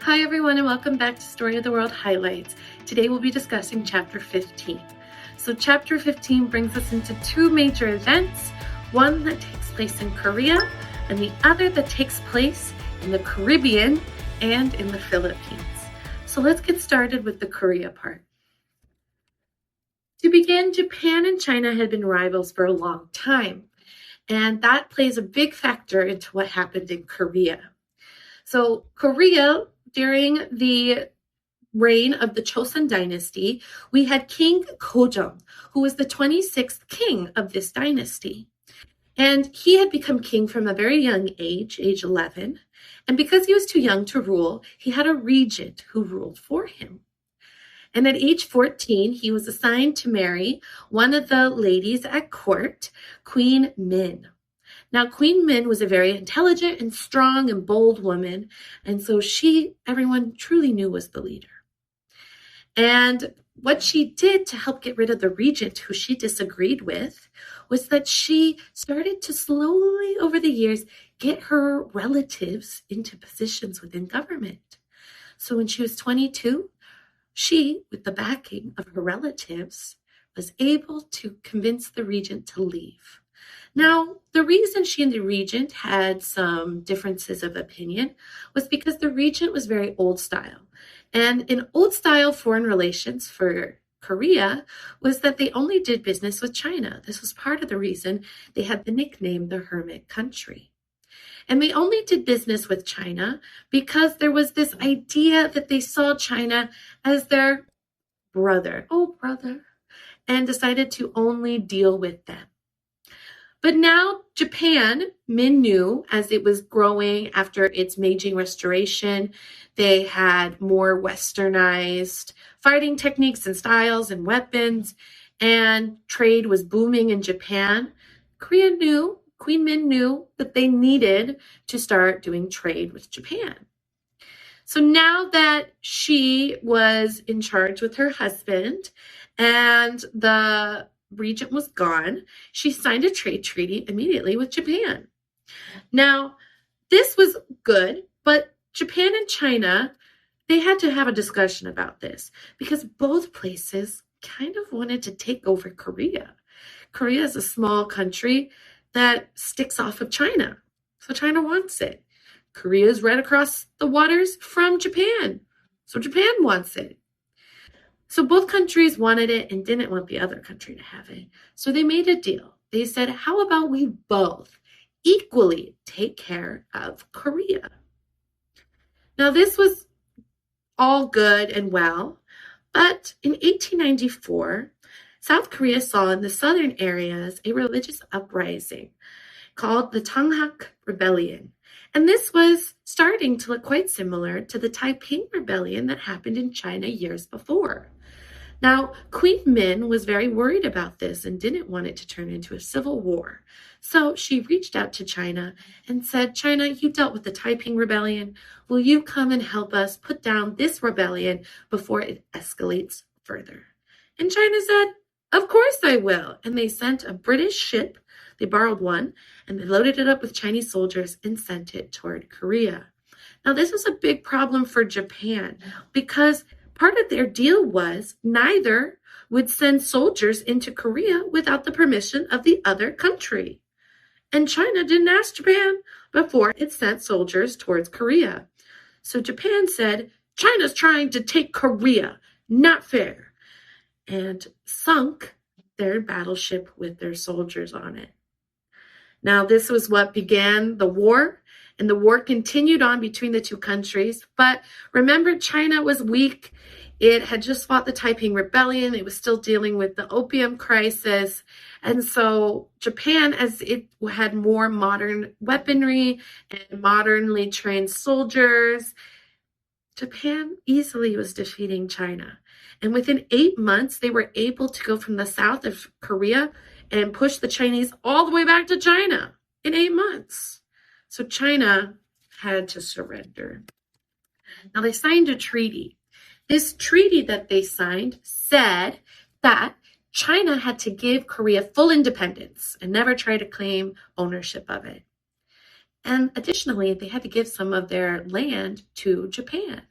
Hi everyone, and welcome back to Story of the World Highlights. Today we'll be discussing Chapter 15. So Chapter 15 brings us into two major events, one that takes place in Korea and the other that takes place in the Caribbean and in the Philippines. So let's get started with the Korea part. To begin, Japan and China had been rivals for a long time, and that plays a big factor into what happened in Korea. So Korea, during the reign of the Joseon dynasty, we had King Gojong, who was the 26th king of this dynasty. And he had become king from a very young age 11. And because he was too young to rule, he had a regent who ruled for him. And at age 14, he was assigned to marry one of the ladies at court, Queen Min. Now, Queen Min was a very intelligent and strong and bold woman, and so everyone truly knew was the leader. And what she did to help get rid of the regent who she disagreed with was that she started to slowly, over the years, get her relatives into positions within government. So when she was 22, she, with the backing of her relatives, was able to convince the regent to leave. Now, the reason she and the regent had some differences of opinion was because the regent was very old style. And in old style foreign relations for Korea was that they only did business with China. This was part of the reason they had the nickname the Hermit Country. And they only did business with China because there was this idea that they saw China as their brother, and decided to only deal with them. But now Japan, Min knew as it was growing after its Meiji Restoration, they had more westernized fighting techniques and styles and weapons, and trade was booming in Japan. Queen Min knew that they needed to start doing trade with Japan. So now that she was in charge with her husband and the regent was gone, she signed a trade treaty immediately with Japan. Now, this was good, but Japan and China, they had to have a discussion about this because both places kind of wanted to take over Korea. Korea is a small country that sticks off of China, so China wants it. Korea is right across the waters from Japan, so Japan wants it. So both countries wanted it and didn't want the other country to have it. So they made a deal. They said, how about we both equally take care of Korea? Now, this was all good and well, but in 1894, South Korea saw in the southern areas a religious uprising called the Tanghak Rebellion. And this was starting to look quite similar to the Taiping Rebellion that happened in China years before. Now, Queen Min was very worried about this and didn't want it to turn into a civil war. So she reached out to China and said, China, you dealt with the Taiping Rebellion. Will you come and help us put down this rebellion before it escalates further? And China said, of course I will. And they sent a British ship. They borrowed one and they loaded it up with Chinese soldiers and sent it toward Korea. Now, this was a big problem for Japan because part of their deal was neither would send soldiers into Korea without the permission of the other country. And China didn't ask Japan before it sent soldiers towards Korea. So Japan said, China's trying to take Korea, not fair, and sunk their battleship with their soldiers on it. Now, this was what began the war, and the war continued on between the two countries. But remember, China was weak. It had just fought the Taiping Rebellion. It was still dealing with the opium crisis. And so Japan, as it had more modern weaponry and modernly trained soldiers, Japan easily was defeating China. And within 8 months, they were able to go from the south of Korea and push the Chinese all the way back to China in 8 months. So China had to surrender. Now, they signed a treaty. This treaty that they signed said that China had to give Korea full independence and never try to claim ownership of it. And additionally, they had to give some of their land to Japan.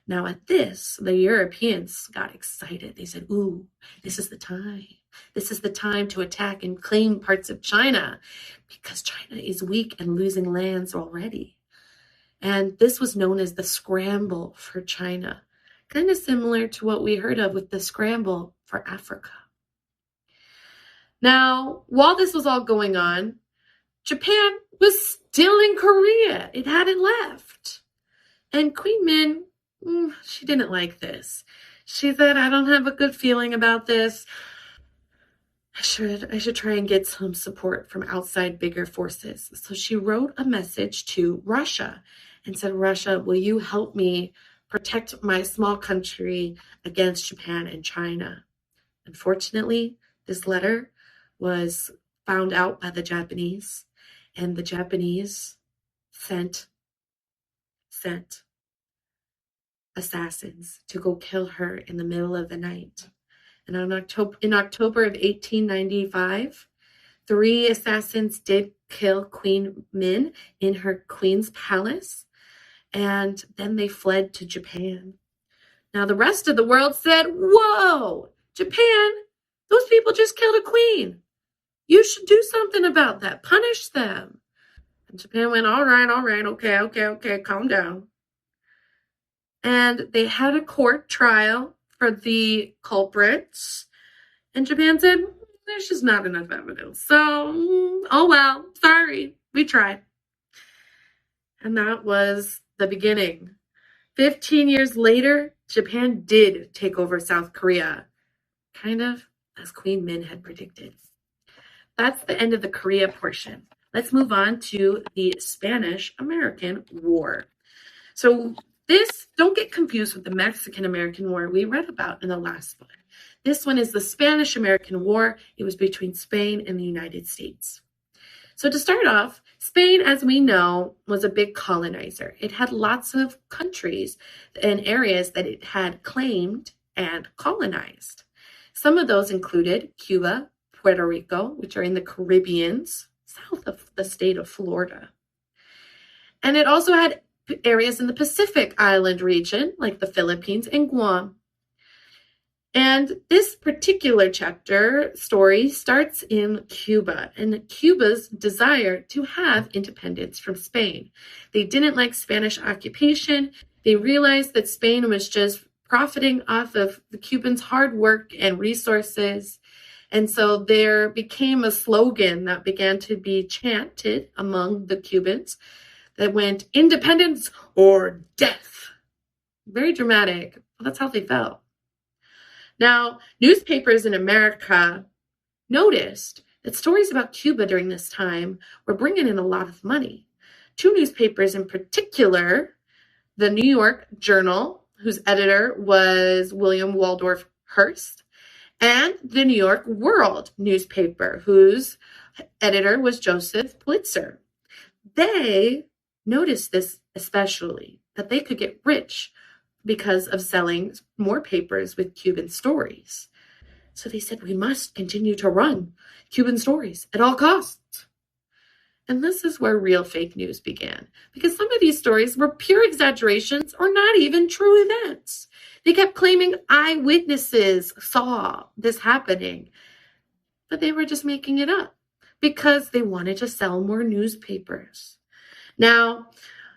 Now at this, the Europeans got excited. They said, ooh, this is the time. This is the time to attack and claim parts of China because China is weak and losing lands already. And this was known as the scramble for China, kind of similar to what we heard of with the scramble for Africa. Now, while this was all going on, Japan was still in Korea. It hadn't left. And Queen Min, she didn't like this. She said, I don't have a good feeling about this. I should try and get some support from outside bigger forces. So she wrote a message to Russia and said, Russia, will you help me protect my small country against Japan and China? Unfortunately, this letter was found out by the Japanese, and the Japanese sent assassins to go kill her in the middle of the night. And in October of 1895, 3 assassins did kill Queen Min in her queen's palace, and then they fled to Japan. Now the rest of the world said, whoa, Japan, those people just killed a queen. You should do something about that. Punish them. And Japan went, all right, okay, calm down. And they had a court trial for the culprits. And Japan said, there's just not enough evidence. So, oh well, sorry, we tried. And that was the beginning. 15 years later, Japan did take over South Korea, kind of as Queen Min had predicted. That's the end of the Korea portion. Let's move on to the Spanish-American War. So this, don't get confused with the Mexican-American War we read about in the last book. This one is the Spanish-American War. It was between Spain and the United States. So to start off, Spain, as we know, was a big colonizer. It had lots of countries and areas that it had claimed and colonized. Some of those included Cuba, Puerto Rico, which are in the Caribbean, south of the state of Florida. And it also had areas in the Pacific Island region, like the Philippines and Guam. And this particular chapter story starts in Cuba and Cuba's desire to have independence from Spain. They didn't like Spanish occupation. They realized that Spain was just profiting off of the Cubans' hard work and resources. And so there became a slogan that began to be chanted among the Cubans that went, independence or death. Very dramatic. Well, that's how they felt. Now, newspapers in America noticed that stories about Cuba during this time were bringing in a lot of money. 2 newspapers in particular, the New York Journal, whose editor was William Waldorf Hearst, and the New York World newspaper, whose editor was Joseph Pulitzer. They noticed this especially, that they could get rich because of selling more papers with Cuban stories. So they said, we must continue to run Cuban stories at all costs. And this is where real fake news began, because some of these stories were pure exaggerations or not even true events. They kept claiming eyewitnesses saw this happening, but they were just making it up because they wanted to sell more newspapers. Now,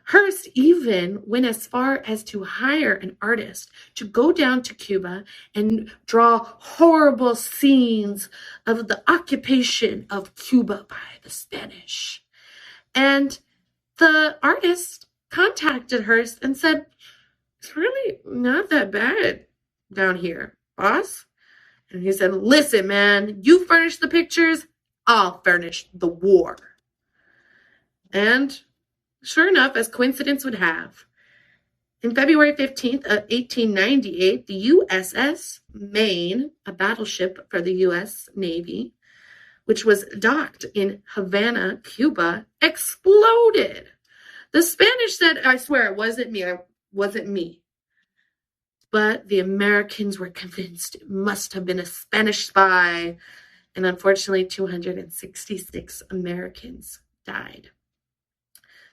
Hearst even went as far as to hire an artist to go down to Cuba and draw horrible scenes of the occupation of Cuba by the Spanish. And the artist contacted Hearst and said, it's really not that bad down here, boss. And he said, listen, man, you furnish the pictures, I'll furnish the war. And sure enough, as coincidence would have, in February 15th of 1898, the USS Maine, a battleship for the U.S. Navy, which was docked in Havana, Cuba, exploded. The Spanish said, I swear, it wasn't me. But the Americans were convinced it must have been a Spanish spy. And unfortunately, 266 Americans died.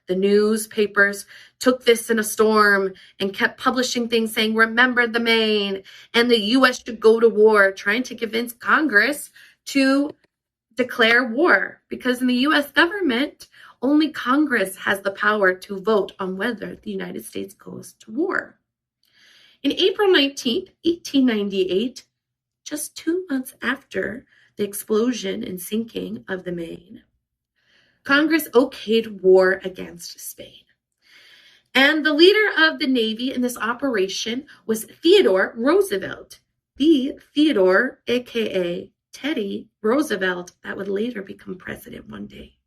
The newspapers took this in a storm and kept publishing things saying, remember the Maine, and the U.S. should go to war, trying to convince Congress to declare war, because in the U.S. government, only Congress has the power to vote on whether the United States goes to war. In April 19th, 1898, just 2 months after the explosion and sinking of the Maine, Congress okayed war against Spain. And the leader of the Navy in this operation was Theodore Roosevelt, the Theodore, aka Teddy Roosevelt, that would later become president one day.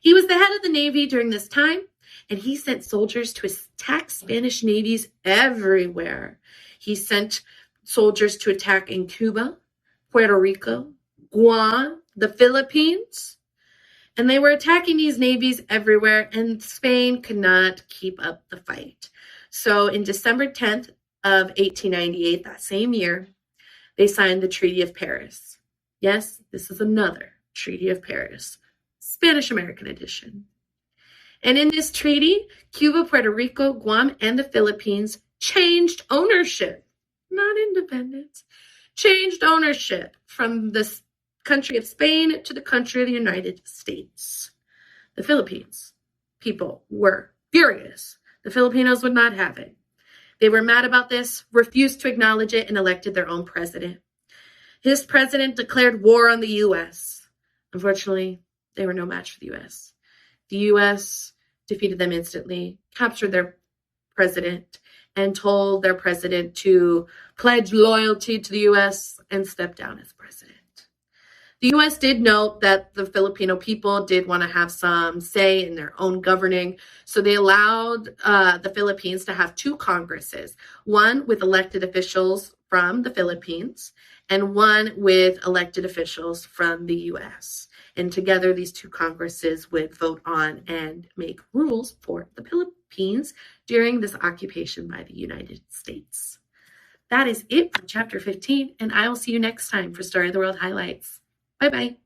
He was the head of the Navy during this time, and he sent soldiers to attack Spanish navies everywhere. He sent soldiers to attack in Cuba, Puerto Rico, Guam, the Philippines, and they were attacking these navies everywhere, and Spain could not keep up the fight. So in December 10th of 1898, that same year, they signed the Treaty of Paris. Yes, this is another Treaty of Paris, Spanish-American edition. And in this treaty, Cuba, Puerto Rico, Guam, and the Philippines changed ownership, not independence, changed ownership from the country of Spain to the country of the United States. The Philippines people were furious. The Filipinos would not have it. They were mad about this, refused to acknowledge it, and elected their own president. His president declared war on the U.S. Unfortunately, they were no match for the U.S. The U.S. defeated them instantly, captured their president, and told their president to pledge loyalty to the U.S. and step down as president. The U.S. did note that the Filipino people did want to have some say in their own governing, so they allowed the Philippines to have two Congresses, one with elected officials from the Philippines and one with elected officials from the U.S. And together, these two Congresses would vote on and make rules for the Philippines during this occupation by the United States. That is it for Chapter 15, and I will see you next time for Story of the World Highlights. Bye-bye.